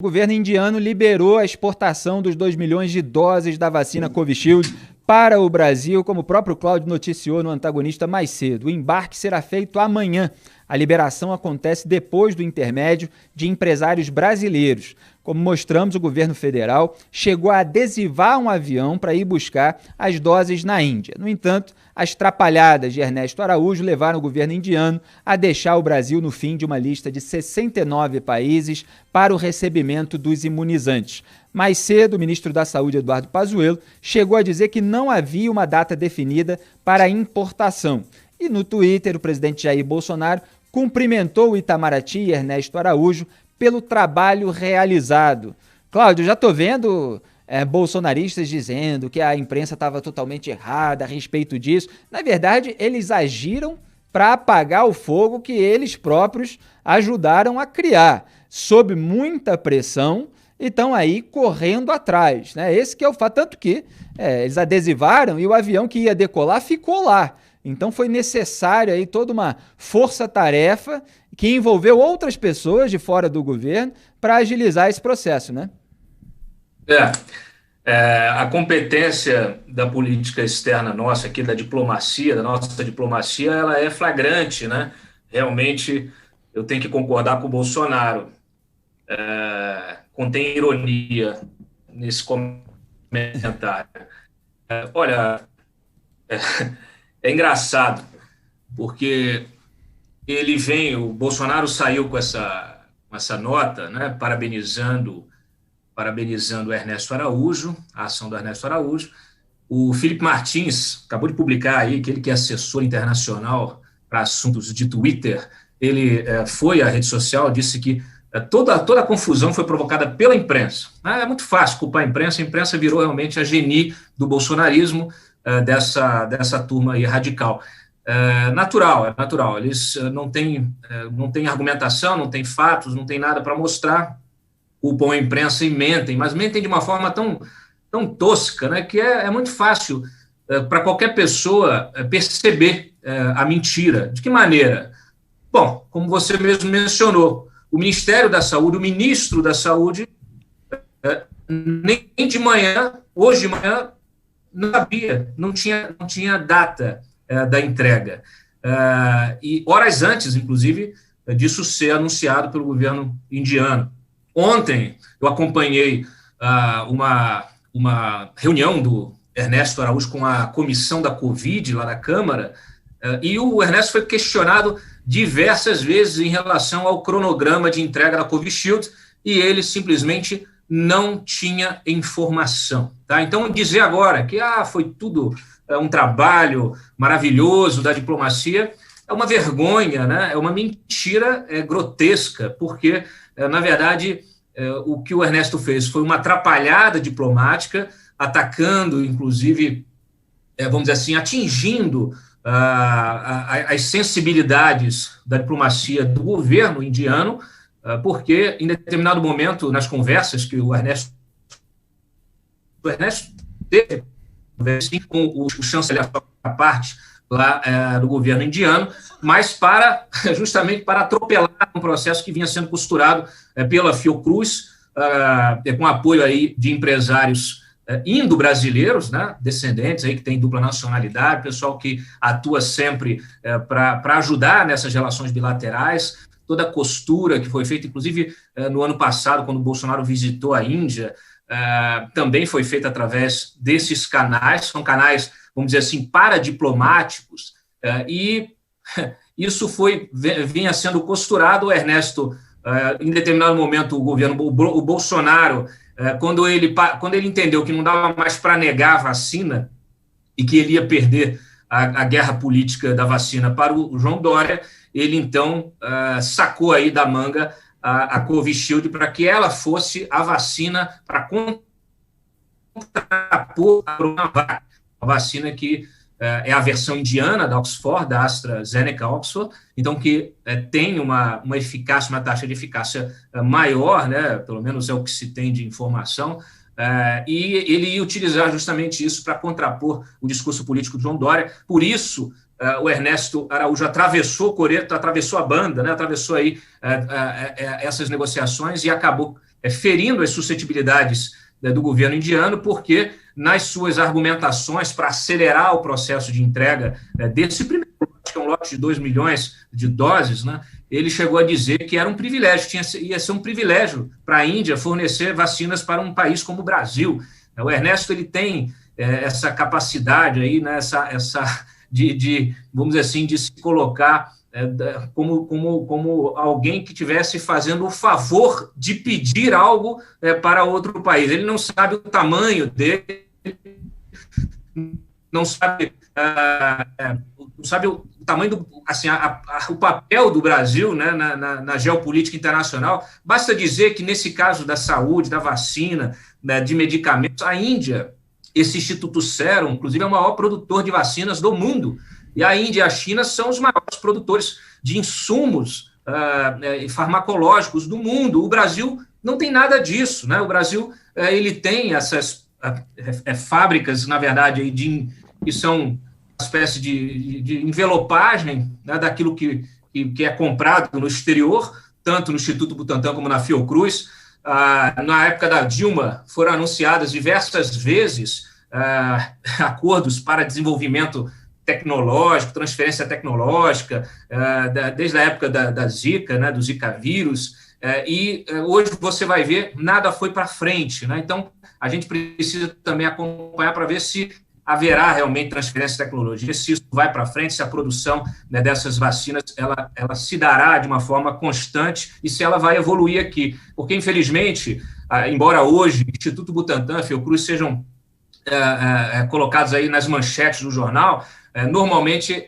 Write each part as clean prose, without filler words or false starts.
O governo indiano liberou a exportação dos 2 milhões de doses da vacina Covishield para o Brasil, como o próprio Cláudio noticiou no Antagonista mais cedo. O embarque será feito amanhã. A liberação acontece depois do intermédio de empresários brasileiros. Como mostramos, o governo federal chegou a adesivar um avião para ir buscar as doses na Índia. No entanto, as trapalhadas de Ernesto Araújo levaram o governo indiano a deixar o Brasil no fim de uma lista de 69 países para o recebimento dos imunizantes. Mais cedo, o ministro da Saúde, Eduardo Pazuello, chegou a dizer que não havia uma data definida para a importação. E no Twitter, o presidente Jair Bolsonaro cumprimentou o Itamaraty e Ernesto Araújo pelo trabalho realizado. Cláudio, já estou vendo bolsonaristas dizendo que a imprensa estava totalmente errada a respeito disso. Na verdade, eles agiram para apagar o fogo que eles próprios ajudaram a criar, sob muita pressão, e estão aí correndo atrás, né? Esse que é o fato, tanto que eles adesivaram e o avião que ia decolar ficou lá. Então foi necessário aí toda uma força-tarefa que envolveu outras pessoas de fora do governo para agilizar esse processo, né? A competência da política externa nossa aqui, da nossa diplomacia, ela é flagrante, né? Realmente, eu tenho que concordar com o Bolsonaro. Contém ironia nesse comentário. Olha, é engraçado, porque o Bolsonaro saiu com essa nota, né, parabenizando o Ernesto Araújo, a ação do Ernesto Araújo. O Felipe Martins acabou de publicar aí que ele que é assessor internacional para assuntos de Twitter, ele foi à rede social, disse que toda a confusão foi provocada pela imprensa. É muito fácil culpar a imprensa virou realmente a geni do bolsonarismo, dessa turma aí radical. É natural. Eles não têm argumentação, não têm fatos, não têm nada para mostrar, culpam a imprensa e mentem, mas mentem de uma forma tão tosca, né, que é muito fácil para qualquer pessoa perceber a mentira. De que maneira? Bom, como você mesmo mencionou, o Ministério da Saúde, o ministro da Saúde, nem de manhã, hoje de manhã, não sabia, não tinha data da entrega. E horas antes, inclusive, disso ser anunciado pelo governo indiano. Ontem, eu acompanhei uma reunião do Ernesto Araújo com a comissão da Covid lá na Câmara, e o Ernesto foi questionado diversas vezes em relação ao cronograma de entrega da Covishield, e ele simplesmente não tinha informação. Tá? Então, dizer agora que foi tudo um trabalho maravilhoso da diplomacia é uma vergonha, né? É uma mentira grotesca, porque, na verdade, o que o Ernesto fez foi uma atrapalhada diplomática, atacando, inclusive, vamos dizer assim, atingindo as sensibilidades da diplomacia do governo indiano, porque, em determinado momento, nas conversas que o Ernesto teve com o chanceler à parte lá do governo indiano, mas justamente para atropelar um processo que vinha sendo costurado pela Fiocruz, com apoio aí de empresários indo-brasileiros, né, descendentes aí que têm dupla nacionalidade, pessoal que atua sempre para ajudar nessas relações bilaterais, toda a costura que foi feita, inclusive no ano passado, quando o Bolsonaro visitou a Índia, também foi feita através desses canais, são canais, vamos dizer assim, paradiplomáticos, e isso vinha sendo costurado. O Ernesto, em determinado momento, o Bolsonaro, quando ele entendeu que não dava mais para negar a vacina e que ele ia perder a guerra política da vacina para o João Dória, ele então sacou aí da manga a Covishield para que ela fosse a vacina para contrapor a Coronavac, a vacina que é a versão indiana da Oxford, da AstraZeneca Oxford, então que tem uma eficácia, uma taxa de eficácia maior, né, pelo menos é o que se tem de informação, e ele ia utilizar justamente isso para contrapor o discurso político de João Dória. Por isso, o Ernesto Araújo atravessou o coreto, atravessou a banda, né, atravessou aí essas negociações e acabou ferindo as suscetibilidades do governo indiano, porque nas suas argumentações para acelerar o processo de entrega desse primeiro lote, que é um lote de 2 milhões de doses, né, ele chegou a dizer que era um privilégio, ia ser um privilégio para a Índia fornecer vacinas para um país como o Brasil. O Ernesto, ele tem essa capacidade aí, né, vamos dizer assim, de se colocar como alguém que estivesse fazendo o favor de pedir algo para outro país. Ele não sabe o tamanho dele, não sabe o tamanho o papel do Brasil, né, na geopolítica internacional. Basta dizer que, nesse caso da saúde, da vacina, né, de medicamentos, a Índia, esse Instituto Serum, inclusive, é o maior produtor de vacinas do mundo. E a Índia e a China são os maiores produtores de insumos farmacológicos do mundo. O Brasil não tem nada disso, né? O Brasil ele tem essas fábricas, na verdade, que são uma espécie de envelopagem, né, daquilo que é comprado no exterior, tanto no Instituto Butantan como na Fiocruz. Na época da Dilma, foram anunciadas diversas vezes acordos para desenvolvimento tecnológico, transferência tecnológica, desde a época da Zika, né, do Zika vírus, e hoje você vai ver, nada foi para frente, né? Então, a gente precisa também acompanhar para ver se haverá realmente transferência de tecnologia, se isso vai para frente, se a produção, né, dessas vacinas ela se dará de uma forma constante e se ela vai evoluir aqui. Porque, infelizmente, embora hoje o Instituto Butantan, Fiocruz, sejam colocados aí nas manchetes do jornal, normalmente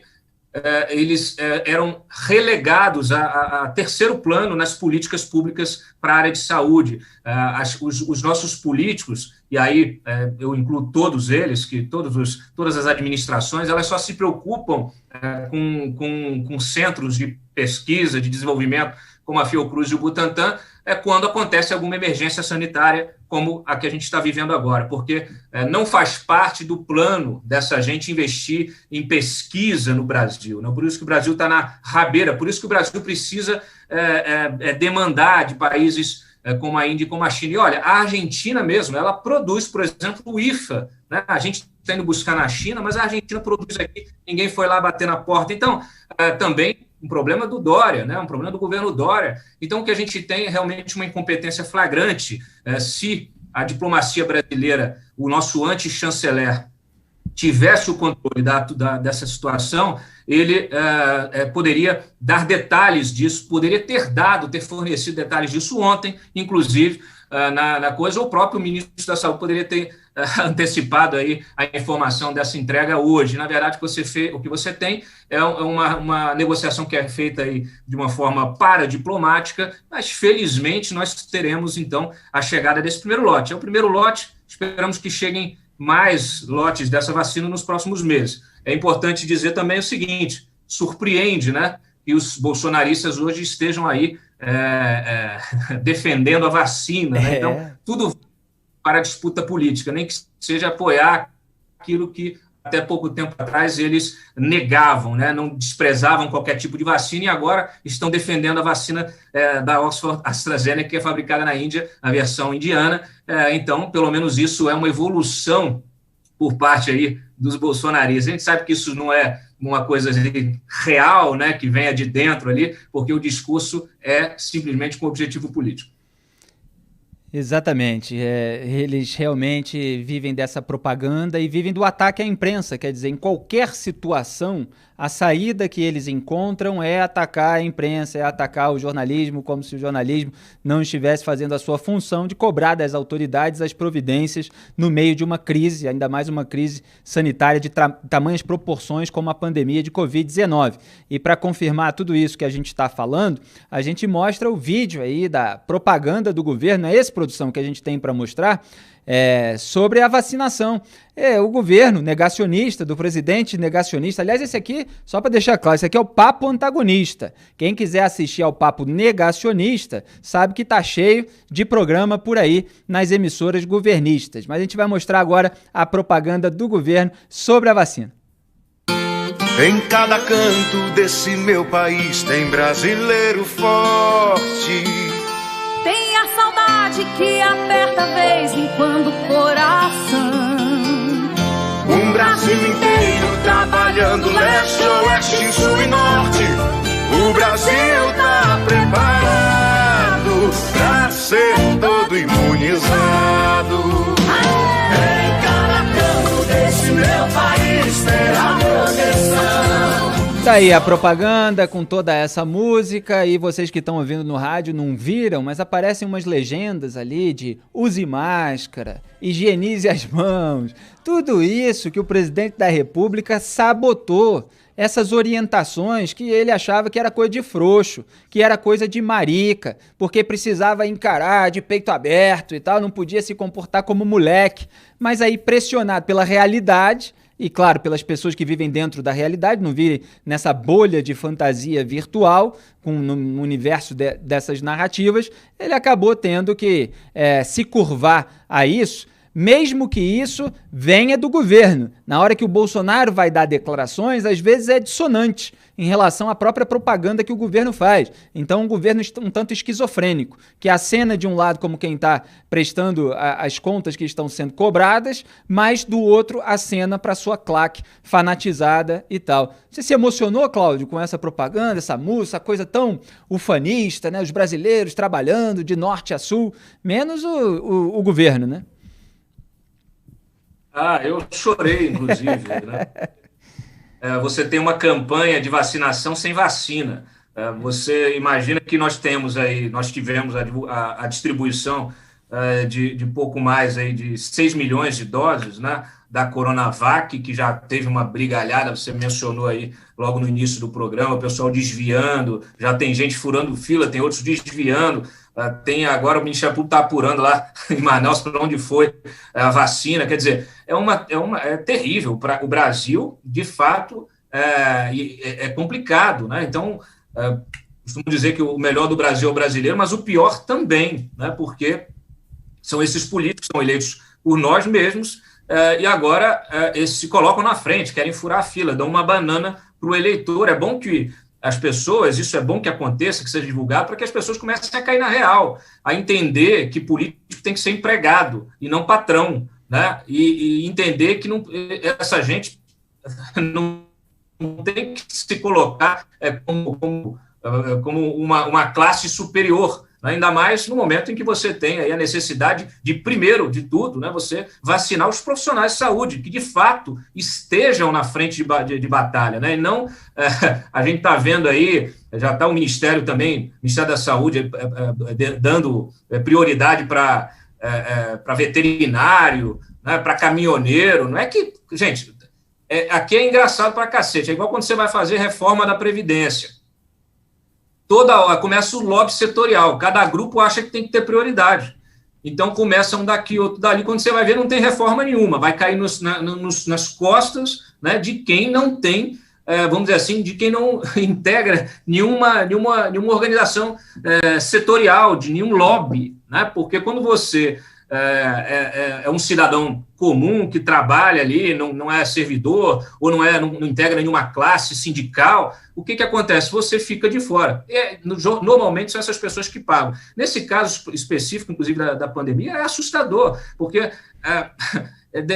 eles eram relegados a terceiro plano nas políticas públicas para a área de saúde. Os nossos políticos, e aí eu incluo todos eles, que todas as administrações, elas só se preocupam com centros de pesquisa, de desenvolvimento, como a Fiocruz e o Butantan, quando acontece alguma emergência sanitária, como a que a gente está vivendo agora, porque não faz parte do plano dessa gente investir em pesquisa no Brasil. Não? Por isso que o Brasil está na rabeira, por isso que o Brasil precisa demandar de países como a Índia e como a China. E olha, a Argentina mesmo, ela produz, por exemplo, o IFA, né? A gente está indo buscar na China, mas a Argentina produz aqui, ninguém foi lá bater na porta. Então, também um problema do Dória, né? Um problema do governo Dória. Então, o que a gente tem é realmente uma incompetência flagrante. Se a diplomacia brasileira, o nosso anti-chanceler, tivesse o controle dessa situação, ele poderia dar detalhes disso, poderia ter fornecido detalhes disso ontem, inclusive, na coisa, o próprio ministro da Saúde poderia ter antecipado aí a informação dessa entrega hoje. Na verdade, o que você tem é uma negociação que é feita aí de uma forma paradiplomática, mas felizmente nós teremos então a chegada desse primeiro lote. É o primeiro lote, esperamos que cheguem mais lotes dessa vacina nos próximos meses. É importante dizer também o seguinte: surpreende, né, que os bolsonaristas hoje estejam aí defendendo a vacina, né? Então, tudo para a disputa política, nem que seja apoiar aquilo que até pouco tempo atrás eles negavam, né? Não desprezavam qualquer tipo de vacina e agora estão defendendo a vacina da Oxford AstraZeneca, que é fabricada na Índia, a versão indiana. Então, pelo menos isso é uma evolução por parte aí dos bolsonaristas. A gente sabe que isso não é uma coisa real, né, que venha de dentro ali, porque o discurso é simplesmente com objetivo político. Exatamente, eles realmente vivem dessa propaganda e vivem do ataque à imprensa, quer dizer, em qualquer situação, a saída que eles encontram é atacar a imprensa, é atacar o jornalismo, como se o jornalismo não estivesse fazendo a sua função de cobrar das autoridades as providências no meio de uma crise, ainda mais uma crise sanitária de tamanhas proporções como a pandemia de Covid-19. E para confirmar tudo isso que a gente está falando, a gente mostra o vídeo aí da propaganda do governo, é esse, produção, que a gente tem para mostrar, sobre a vacinação. O governo negacionista, do presidente negacionista. Aliás, esse aqui, só para deixar claro, esse aqui é o papo antagonista. Quem quiser assistir ao papo negacionista sabe que tá cheio de programa por aí nas emissoras governistas. Mas a gente vai mostrar agora a propaganda do governo sobre a vacina. Em cada canto desse meu país tem brasileiro forte. Tem a saudade saudade que aperta vez em quando o coração. Um Brasil inteiro trabalhando leste, oeste, sul e norte. O Brasil tá preparado pra ser todo imunizado. Em cada canto desse meu país terá proteção. Tá aí a propaganda com toda essa música, e vocês que estão ouvindo no rádio não viram, mas aparecem umas legendas ali de use máscara, higienize as mãos, tudo isso que o presidente da República sabotou, essas orientações que ele achava que era coisa de frouxo, que era coisa de marica, porque precisava encarar de peito aberto e tal, não podia se comportar como moleque, mas aí pressionado pela realidade, e claro, pelas pessoas que vivem dentro da realidade, não vivem nessa bolha de fantasia virtual, no universo dessas narrativas, ele acabou tendo que se curvar a isso, mesmo que isso venha do governo. Na hora que o Bolsonaro vai dar declarações, às vezes é dissonante em relação à própria propaganda que o governo faz. Então, um governo um tanto esquizofrênico, que acena de um lado como quem está prestando as contas que estão sendo cobradas, mas do outro acena para sua claque fanatizada e tal. Você se emocionou, Cláudio, com essa propaganda, essa música, essa coisa tão ufanista, né? Os brasileiros trabalhando de norte a sul, menos o governo, né? Ah, eu chorei, inclusive, né? Você tem uma campanha de vacinação sem vacina. Você imagina que nós tivemos a distribuição de pouco mais aí de 6 milhões de doses, né, da Coronavac, que já teve uma brigalhada, você mencionou aí logo no início do programa, o pessoal desviando, já tem gente furando fila, tem outros desviando. Tem agora o Ministério Público está apurando lá em Manaus para onde foi a vacina. Quer dizer, é terrível. O Brasil, de fato, é complicado, né? Então, costumo dizer que o melhor do Brasil é o brasileiro, mas o pior também, né? Porque são esses políticos que são eleitos por nós mesmos e agora eles se colocam na frente, querem furar a fila, dão uma banana para o eleitor. É bom que as pessoas, isso é bom que aconteça, que seja divulgado, para que as pessoas comecem a cair na real, a entender que político tem que ser empregado e não patrão, né? E entender que essa gente não tem que se colocar como uma classe superior, né? Ainda mais no momento em que você tem aí a necessidade de, primeiro de tudo, né, você vacinar os profissionais de saúde, que de fato estejam na frente de batalha, né? E não, a gente está vendo aí, já está o Ministério também, o Ministério da Saúde dando prioridade para veterinário, né, para caminhoneiro. Não é que, gente, aqui é engraçado para cacete, é igual quando você vai fazer reforma da Previdência. Começa o lobby setorial, cada grupo acha que tem que ter prioridade. Então, começa um daqui, outro dali, quando você vai ver, não tem reforma nenhuma, vai cair nas costas, né, de quem não tem, vamos dizer assim, de quem não integra nenhuma organização setorial, de nenhum lobby, né, porque quando você é um cidadão comum que trabalha ali, não é servidor, ou não integra nenhuma classe sindical, o que acontece? Você fica de fora. Normalmente são essas pessoas que pagam. Nesse caso específico, inclusive da pandemia, é assustador, porque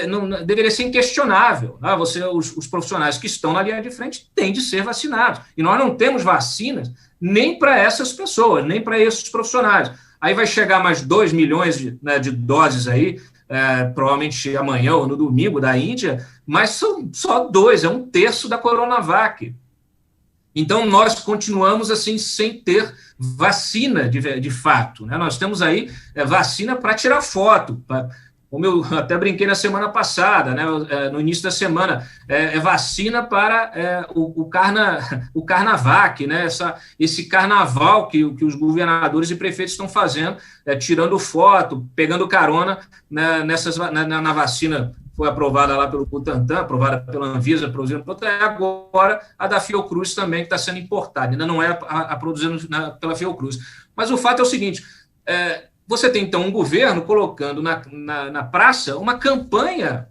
não deveria ser inquestionável. Né? Os profissionais que estão na linha de frente têm de ser vacinados. E nós não temos vacinas nem para essas pessoas, nem para esses profissionais. Aí vai chegar mais 2 milhões de doses aí, provavelmente amanhã ou no domingo da Índia, mas são só 2, é 1/3 da Coronavac. Então, nós continuamos assim sem ter vacina de fato, né? Nós temos aí vacina para tirar foto, como eu até brinquei na semana passada, né, no início da semana, vacina para o Carnavac, né, esse carnaval que os governadores e prefeitos estão fazendo, tirando foto, pegando carona, né, na vacina foi aprovada lá pelo Butantan, aprovada pela Anvisa, produzida agora a da Fiocruz também, que está sendo importada, ainda não é a produzida pela Fiocruz. Mas o fato é o seguinte, você tem, então, um governo colocando na praça uma campanha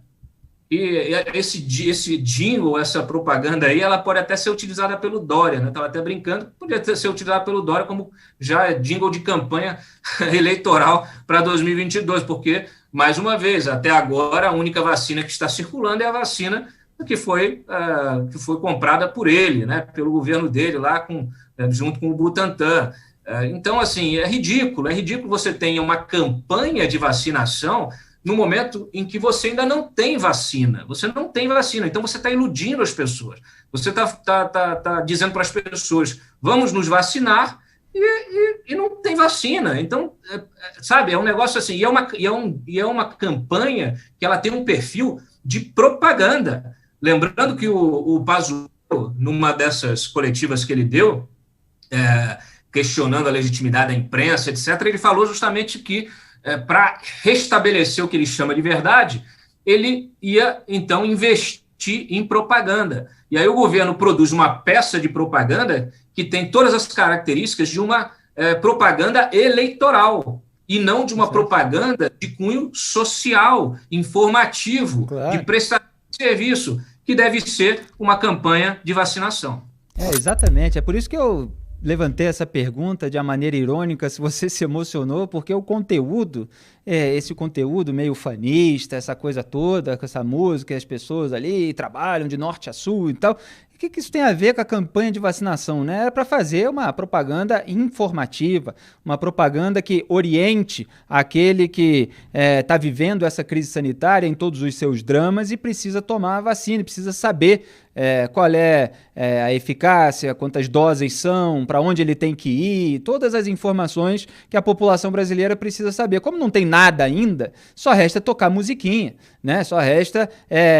E esse jingle, essa propaganda aí, ela pode até ser utilizada pelo Dória, né? Estava até brincando, podia ser utilizada pelo Dória como já jingle de campanha eleitoral para 2022, porque, mais uma vez, até agora, a única vacina que está circulando é a vacina que foi comprada por ele, né? Pelo governo dele, lá junto com o Butantan. Então, assim, é ridículo você ter uma campanha de vacinação no momento em que você ainda não tem vacina. Você não tem vacina, então você está iludindo as pessoas. Você está dizendo para as pessoas, vamos nos vacinar, e não tem vacina. Então, sabe, é um negócio assim, e é uma campanha que ela tem um perfil de propaganda. Lembrando que o Pazuello, numa dessas coletivas que ele deu, questionando a legitimidade da imprensa, etc., ele falou justamente que para restabelecer o que ele chama de verdade, ele ia, então, investir em propaganda. E aí o governo produz uma peça de propaganda que tem todas as características de uma propaganda eleitoral, e não de uma propaganda de cunho social, informativo, claro, de prestação de serviço, que deve ser uma campanha de vacinação. Exatamente. É por isso que eu levantei essa pergunta de uma maneira irônica, se você se emocionou, porque o conteúdo, esse conteúdo meio fanista, essa coisa toda, com essa música, as pessoas ali trabalham de norte a sul e tal. O que isso tem a ver com a campanha de vacinação, né? Era para fazer uma propaganda informativa, uma propaganda que oriente aquele que está vivendo essa crise sanitária em todos os seus dramas e precisa tomar a vacina, precisa saber qual é a eficácia, quantas doses são, para onde ele tem que ir, todas as informações que a população brasileira precisa saber. Como não tem nada ainda, só resta tocar musiquinha, né? Só resta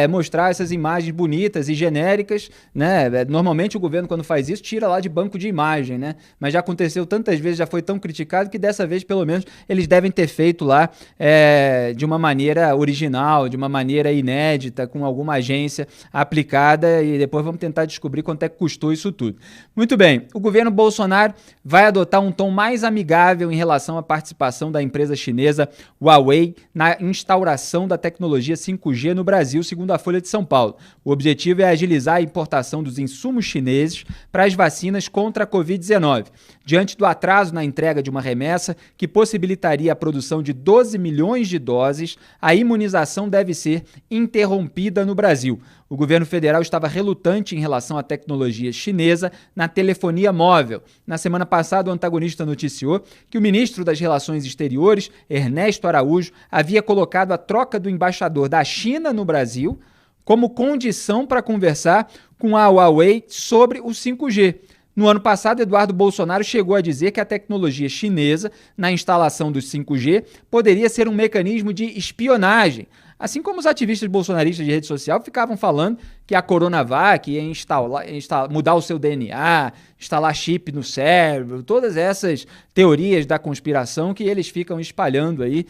mostrar essas imagens bonitas e genéricas, né? Normalmente o governo, quando faz isso, tira lá de banco de imagem, né? Mas já aconteceu tantas vezes, já foi tão criticado, que dessa vez, pelo menos, eles devem ter feito lá de uma maneira original, de uma maneira inédita, com alguma agência aplicada, e depois vamos tentar descobrir quanto é que custou isso tudo. Muito bem, o governo Bolsonaro vai adotar um tom mais amigável em relação à participação da empresa chinesa Huawei na instauração da tecnologia 5G no Brasil, segundo a Folha de São Paulo. O objetivo é agilizar a importação dos insumos chineses para as vacinas contra a Covid-19. Diante do atraso na entrega de uma remessa que possibilitaria a produção de 12 milhões de doses, a imunização deve ser interrompida no Brasil. O governo federal estava relutante em relação à tecnologia chinesa na telefonia móvel. Na semana passada, o antagonista noticiou que o ministro das Relações Exteriores, Ernesto Araújo, havia colocado a troca do embaixador da China no Brasil como condição para conversar com a Huawei sobre o 5G. No ano passado, Eduardo Bolsonaro chegou a dizer que a tecnologia chinesa na instalação do 5G poderia ser um mecanismo de espionagem, assim como os ativistas bolsonaristas de rede social ficavam falando que a Coronavac ia mudar o seu DNA, instalar chip no cérebro, todas essas teorias da conspiração que eles ficam espalhando aí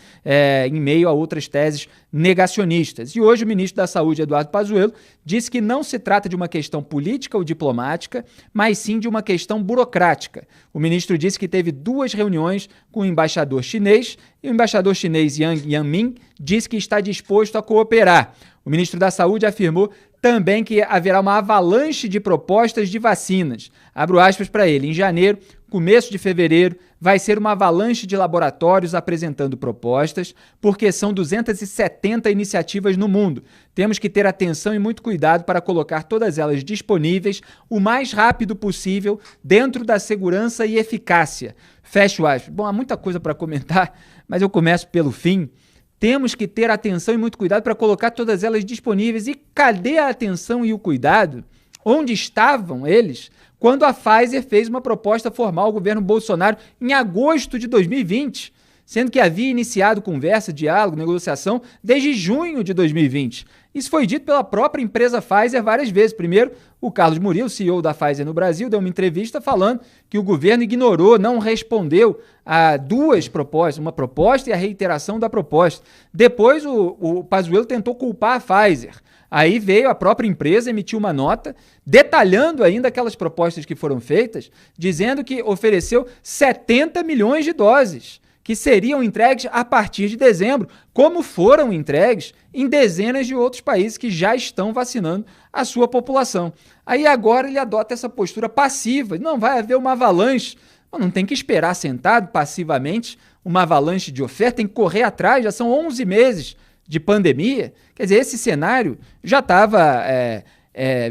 em meio a outras teses negacionistas. E hoje o ministro da Saúde, Eduardo Pazuello, disse que não se trata de uma questão política ou diplomática, mas sim de uma questão burocrática. O ministro disse que teve 2 reuniões com o embaixador chinês e o embaixador chinês Yang Yanmin disse que está disposto a cooperar. O ministro da Saúde afirmou também que haverá uma avalanche de propostas de vacinas. Abro aspas para ele. Em janeiro, começo de fevereiro, vai ser uma avalanche de laboratórios apresentando propostas, porque são 270 iniciativas no mundo. Temos que ter atenção e muito cuidado para colocar todas elas disponíveis o mais rápido possível, dentro da segurança e eficácia. Fecho aspas. Bom, há muita coisa para comentar, mas eu começo pelo fim. Temos que ter atenção e muito cuidado para colocar todas elas disponíveis. E cadê a atenção e o cuidado? Onde estavam eles quando a Pfizer fez uma proposta formal ao governo Bolsonaro em agosto de 2020, sendo que havia iniciado conversa, diálogo, negociação desde junho de 2020. Isso foi dito pela própria empresa Pfizer várias vezes. Primeiro, o Carlos Murilo, CEO da Pfizer no Brasil, deu uma entrevista falando que o governo ignorou, não respondeu a 2 propostas, uma proposta e a reiteração da proposta. Depois, o Pazuello tentou culpar a Pfizer. Aí veio a própria empresa, emitiu uma nota, detalhando ainda aquelas propostas que foram feitas, dizendo que ofereceu 70 milhões de doses, que seriam entregues a partir de dezembro, como foram entregues em dezenas de outros países que já estão vacinando a sua população. Aí agora ele adota essa postura passiva, não vai haver uma avalanche, não tem que esperar sentado passivamente uma avalanche de oferta, tem que correr atrás, já são 11 meses de pandemia. Quer dizer, esse cenário já estava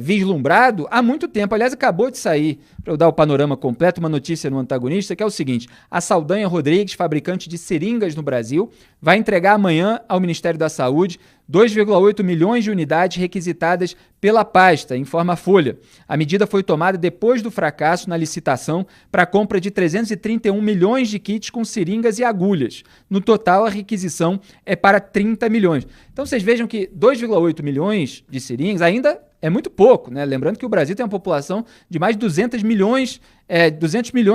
vislumbrado há muito tempo. Aliás, acabou de sair, para eu dar o panorama completo, uma notícia no Antagonista, que é o seguinte: a Saldanha Rodrigues, fabricante de seringas no Brasil, vai entregar amanhã ao Ministério da Saúde 2,8 milhões de unidades requisitadas pela pasta, informa a Folha. A medida foi tomada depois do fracasso na licitação para a compra de 331 milhões de kits com seringas e agulhas. No total, a requisição é para 30 milhões. Então, vocês vejam que 2,8 milhões de seringas ainda é muito pouco, né? Lembrando que o Brasil tem uma população de mais de 200 milhões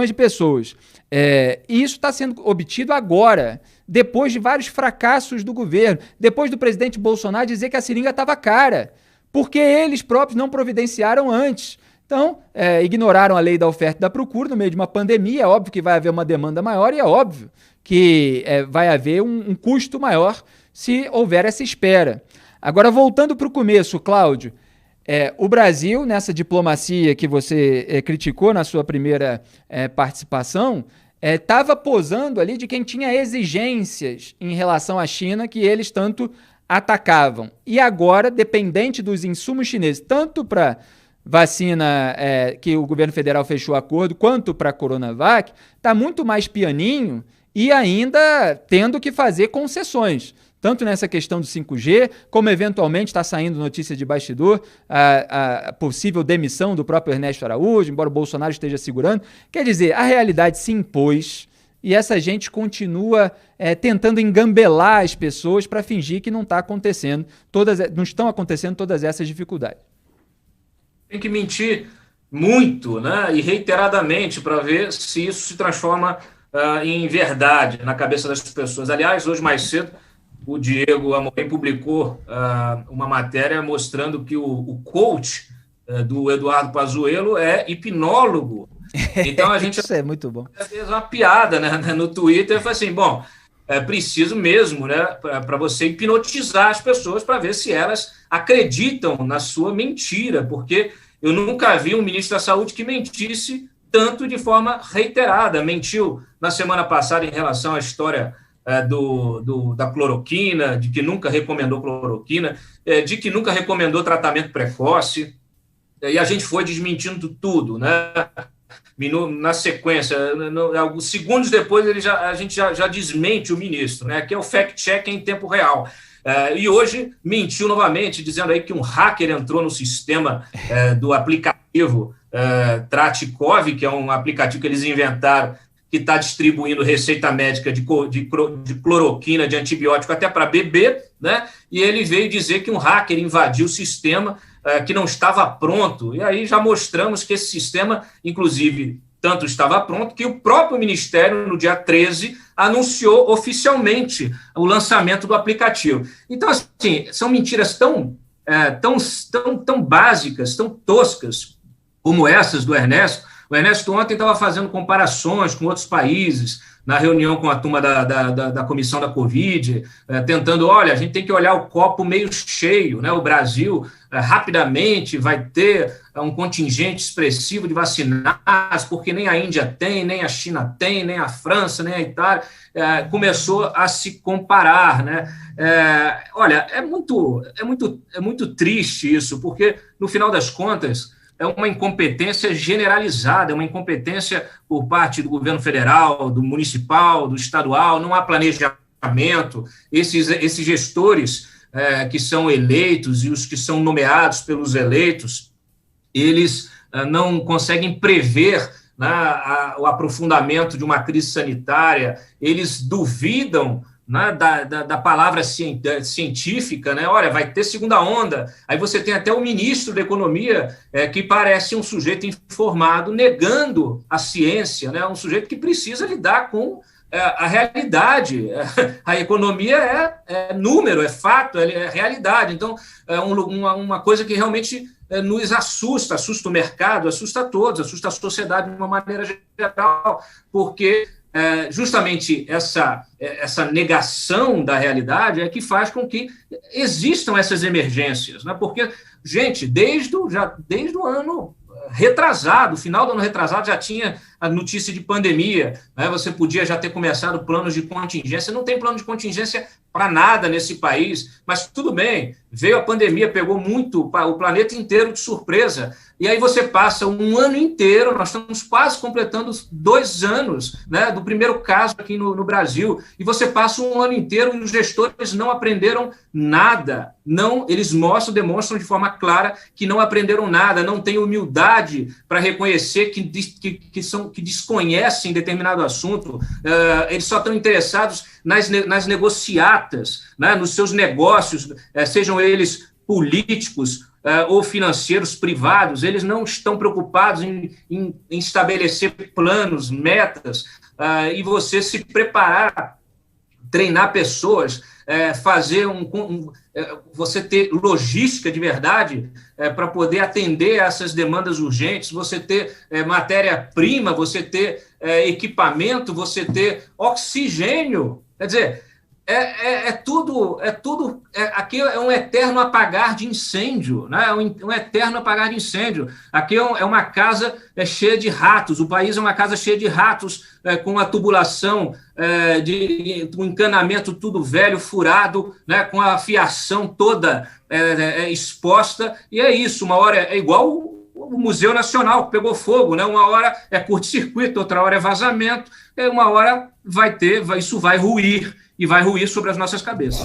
de pessoas. E isso está sendo obtido agora, depois de vários fracassos do governo, depois do presidente Bolsonaro dizer que a seringa estava cara, porque eles próprios não providenciaram antes. Então, ignoraram a lei da oferta e da procura no meio de uma pandemia. É óbvio que vai haver uma demanda maior e é óbvio que vai haver um custo maior se houver essa espera. Agora, voltando para o começo, Cláudio, o Brasil, nessa diplomacia que você criticou na sua primeira participação, estava posando ali de quem tinha exigências em relação à China que eles tanto atacavam. E agora, dependente dos insumos chineses, tanto para vacina que o governo federal fechou acordo, quanto para a Coronavac, está muito mais pianinho e ainda tendo que fazer concessões. Tanto nessa questão do 5G, como eventualmente está saindo notícia de bastidor, a possível demissão do próprio Ernesto Araújo, embora o Bolsonaro esteja segurando. Quer dizer, a realidade se impôs e essa gente continua tentando engambelar as pessoas para fingir que não estão acontecendo todas essas dificuldades. Tem que mentir muito, né, e reiteradamente para ver se isso se transforma em verdade na cabeça das pessoas. Aliás, hoje mais cedo, o Diego Amorim publicou uma matéria mostrando que o coach do Eduardo Pazuello é hipnólogo. Então a gente Isso é muito bom. fez uma piada, né, no Twitter e falou assim: bom, é preciso mesmo, né, para você hipnotizar as pessoas para ver se elas acreditam na sua mentira, porque eu nunca vi um ministro da Saúde que mentisse tanto de forma reiterada. Mentiu na semana passada em relação à história da cloroquina, de que nunca recomendou cloroquina, de que nunca recomendou tratamento precoce, e a gente foi desmentindo tudo, né? Na sequência, alguns segundos depois, a gente já desmente o ministro, né? Que é o fact-check em tempo real. E hoje mentiu novamente, dizendo aí que um hacker entrou no sistema do aplicativo Tratikov, que é um aplicativo que eles inventaram, que está distribuindo receita médica de cloroquina, de antibiótico até para bebê, né? E ele veio dizer que um hacker invadiu o sistema, que não estava pronto. E aí já mostramos que esse sistema, inclusive, tanto estava pronto que o próprio Ministério, no dia 13, anunciou oficialmente o lançamento do aplicativo. Então, assim, são mentiras tão básicas, tão toscas, como essas do Ernesto. O Ernesto ontem estava fazendo comparações com outros países, na reunião com a turma da comissão da Covid, tentando, olha, a gente tem que olhar o copo meio cheio, né? O Brasil rapidamente vai ter um contingente expressivo de vacinados, porque nem a Índia tem, nem a China tem, nem a França, nem a Itália, começou a se comparar, né? Olha, é muito triste isso, porque, no final das contas, é uma incompetência generalizada, é uma incompetência por parte do governo federal, do municipal, do estadual, não há planejamento. Esses gestores que são eleitos e os que são nomeados pelos eleitos, eles não conseguem prever, né, o aprofundamento de uma crise sanitária, eles duvidam, né, da palavra científica, né? Olha, vai ter segunda onda. Aí você tem até o ministro da Economia, que parece um sujeito informado, negando a ciência, né? Um sujeito que precisa lidar com a realidade. A economia é número, é fato, é realidade. Então, é uma coisa que realmente nos assusta o mercado, assusta a todos, assusta a sociedade de uma maneira geral, porque justamente essa negação da realidade é que faz com que existam essas emergências, né? Porque, gente, desde o ano retrasado, final do ano retrasado, já tinha a notícia de pandemia, né? Você podia já ter começado planos de contingência. Não tem plano de contingência para nada nesse país, mas tudo bem, veio a pandemia, pegou muito o planeta inteiro de surpresa, e aí você passa um ano inteiro, nós estamos quase completando 2 anos, né, do primeiro caso aqui no Brasil, e você passa um ano inteiro e os gestores não aprenderam nada, eles demonstram de forma clara que não aprenderam nada, não têm humildade para reconhecer que desconhecem determinado assunto, eles só estão interessados nas negociatas, né, nos seus negócios, sejam eles políticos ou financeiros privados, eles não estão preocupados em estabelecer planos, metas, e você se preparar, treinar pessoas, fazer você ter logística de verdade para poder atender a essas demandas urgentes, você ter matéria-prima, você ter equipamento, você ter oxigênio. Quer dizer, aqui é um eterno apagar de incêndio, né? Um eterno apagar de incêndio. Aqui é uma casa cheia de ratos, o país é uma casa cheia de ratos, com a tubulação, um encanamento tudo velho, furado, né? Com a fiação toda exposta, e é isso, uma hora é igual o Museu Nacional, que pegou fogo, né? Uma hora é curto-circuito, outra hora é vazamento, e uma hora isso vai ruir, e vai ruir sobre as nossas cabeças.